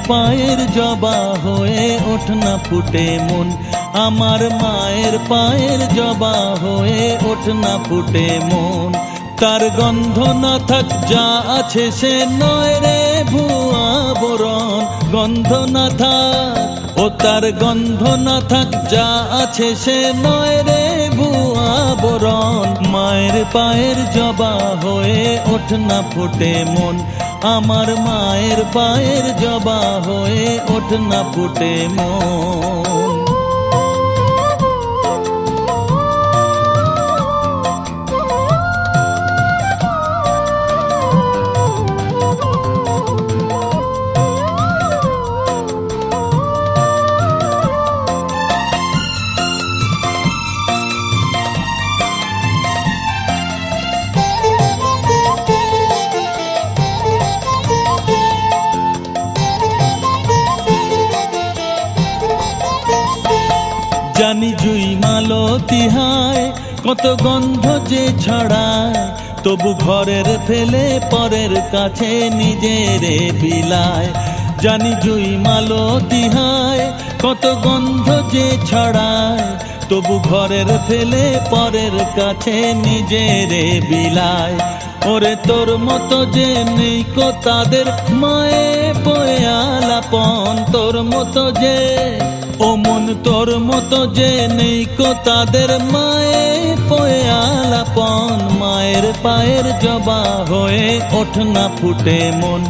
পায়ের জবা হয়ে ওঠ না ফুটে মন, আমার মায়ের পায়ের জবা হয়ে ওঠ না ফুটে মন। তার গন্ধ না থাক যা আছে সে নয় রে ভুয়া বরণ, গন্ধ না থাক ও তার গন্ধ না থাক যা আছে সে নয় রে ভুয়া বরণ। মায়ের পায়ের জবা হয়ে ওঠ না ফুটে মন, আমার মায়ের পায়ের জবা হয়ে ওঠ না ফুটে মন। জানি জুই মালতী হায় কত গন্ধ যে ছড়ায়, তবু ঘরের ফেলে পরের কাছে নিজেরে বিলায়। জানি জুই মালতী হায় কত গন্ধ যে ছড়ায়, তবু ঘরের ফেলে পরের কাছে নিজেরে বিলায়। ওরে তোর মতো যে নেই কো তাদের মায়ে বয়ে আলাপন, তোর মতো যে ও মন তোর মতো যে নেই কো তাদের মায়ে পয়ে আলাপন। মায়ের পায়ের জবা হয়ে ওঠ না ফুটে মন,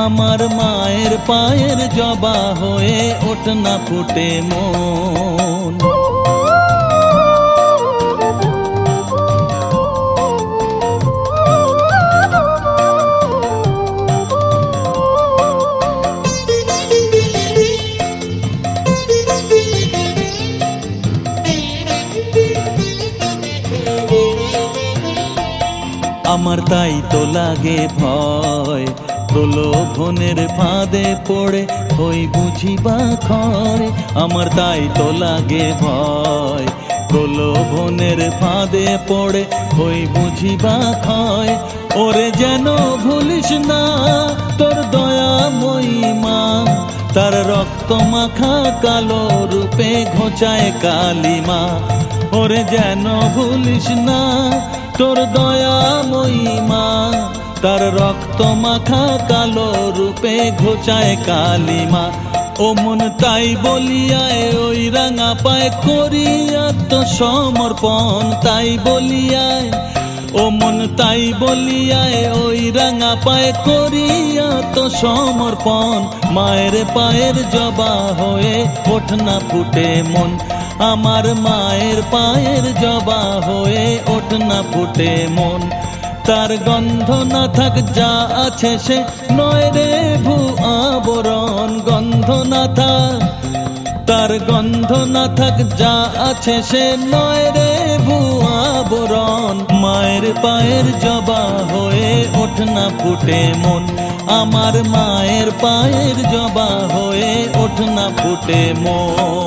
আমার মায়ের পায়ের জবা হয়ে ওঠ না ফুটে মন। আমার তাই তো লাগে ভয় প্রলোভনের ফাঁদে পড়ে হই বুঝিবা ক্ষয়। আমার তাই তো লাগে ভয় প্রলোভনের ফাঁদে পড়ে হই বুঝিবা ক্ষয়। ওরে যেন ভুলিস না তোর দয়াময়ী মা, তার রক্ত মাখা কালো রূপে ঘোচায় কালিমা। ওরে যেন ভুলিস না তোর দয়াময়ী মা, তার রক্ত মাখা কালো রূপে ঘোচায় কালিমা। ও মন তাই বলিয়ায় ওই রাঙা পায় করি আত্মসমর্পণ, তাই বলিয়ায় ও মন তাই বলিয়ায় ওই রাঙা পায় করি আত্মসমর্পণ। মায়ের পায়ের জবা হয়ে ওঠ না ফুটে মন, আমার মায়ের পায়ের জবা হয়ে ওঠ না ফুটে মন। তার গন্ধ না থাক যা আছে সে নয় রে ভুয়া বরণ, গন্ধ না থাক তার গন্ধ না থাক যা আছে সে নয় রে ভুয়া বরণ। মায়ের পায়ের জবা হয়ে ওঠ না ফুটে মন, আমার মায়ের পায়ের জবা হয়ে ওঠ না ফুটে মন।